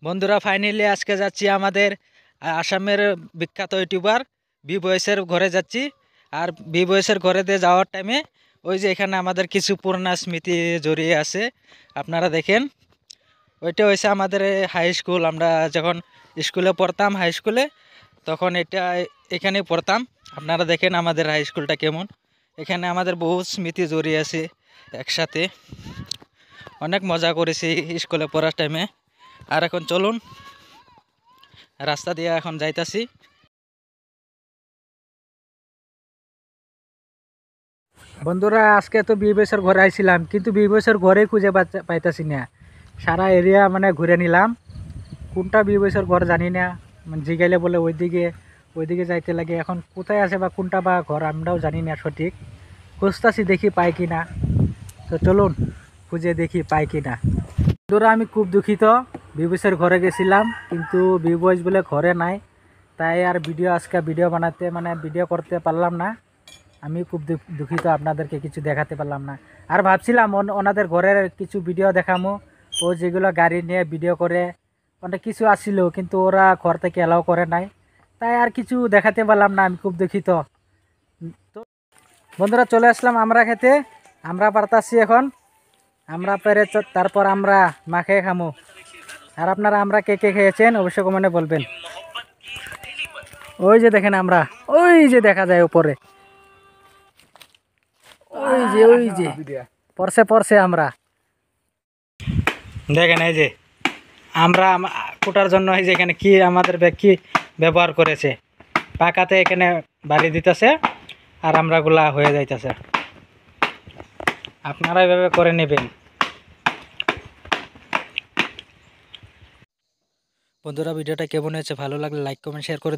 বন্ধুরা ফাইনালি আজকে যাচ্ছি আমাদের আসামের বিখ্যাত ইউটিউবার বি বয়েসের ঘরে যাচ্ছি। আর বি বয়েসের ঘরে দিয়ে যাওয়ার টাইমে ওই যে এখানে আমাদের কিছু পুরোনো স্মৃতি জড়িয়ে আছে, আপনারা দেখেন। ওইটা হয়েছে আমাদের হাই স্কুল, আমরা যখন স্কুলে পড়তাম হাই স্কুলে, তখন এটা এখানে পড়তাম। আপনারা দেখেন আমাদের হাই স্কুলটা কেমন, এখানে আমাদের বহু স্মৃতি জড়িয়ে আছে একসাথে, অনেক মজা করেছি স্কুলে পড়ার টাইমে। আর এখন চলুন রাস্তা দিয়ে এখন যাইতাছি। বন্ধুরা আজকে তো বিবেশের ঘরে আইছিলাম, কিন্তু বিবেশের ঘরে খুঁজে পাইতাছি না। সারা এরিয়া মানে ঘুরে নিলাম, কোনটা বিবেশের ঘর জানি না। মানে জিগাইলে বলে ওইদিকে যাইতে লাগে। এখন কোথায় আছে বা কোনটা বা ঘর আমরাও জানি না সঠিক। খুঁজতাছি, দেখি পাই কি না। তো চলুন খুঁজে দেখি পাই কি না। বন্ধুরা আমি খুব দুঃখিত, বিবেশের ঘরে গেছিলাম কিন্তু বিবেশ বলে ঘরে নাই, তাই আর আজকে ভিডিও বানাতে মানে ভিডিও করতে পারলাম না। আমি খুব দুঃখিত, আপনাদেরকে কিছু দেখাতে পারলাম না। আর ভাবছিলাম ওনাদের ঘরের কিছু ভিডিও দেখামো, ও যেগুলো গাড়ি নিয়ে ভিডিও করে অনেক কিছু আসছিল, কিন্তু ওরা ঘর থেকে অ্যালাউ করে নাই, তাই আর কিছু দেখাতে পারলাম না। আমি খুব দুঃখিত। তো বন্ধুরা চলে আসলাম আমরা খেতে, আমরা পারতাছি এখন। আমরা পেরে তারপর আমরা মাখে খামো। আর আপনারা আমরা কে কে খেয়েছেন অবশ্যই কমেন্টে বলবেন। ওই যে দেখেন আমরা, ওই যে দেখা যায় উপরে, ওই যে পড়ছে আমরা দেখেন। এই যে আমরা কোটার জন্য এই যে এখানে কি আমাদের কি ব্যবহার করেছে, পাকাতে এখানে বাড়ি দিতেছে আর আমরা গুলা হয়ে যাইতেছে। আপনারা এভাবে করে নেবেন। বন্ধুরা ভিডিওটা কেমন হয়েছে, ভালো লাগলে লাইক কমেন্ট শেয়ার করে দিবেন।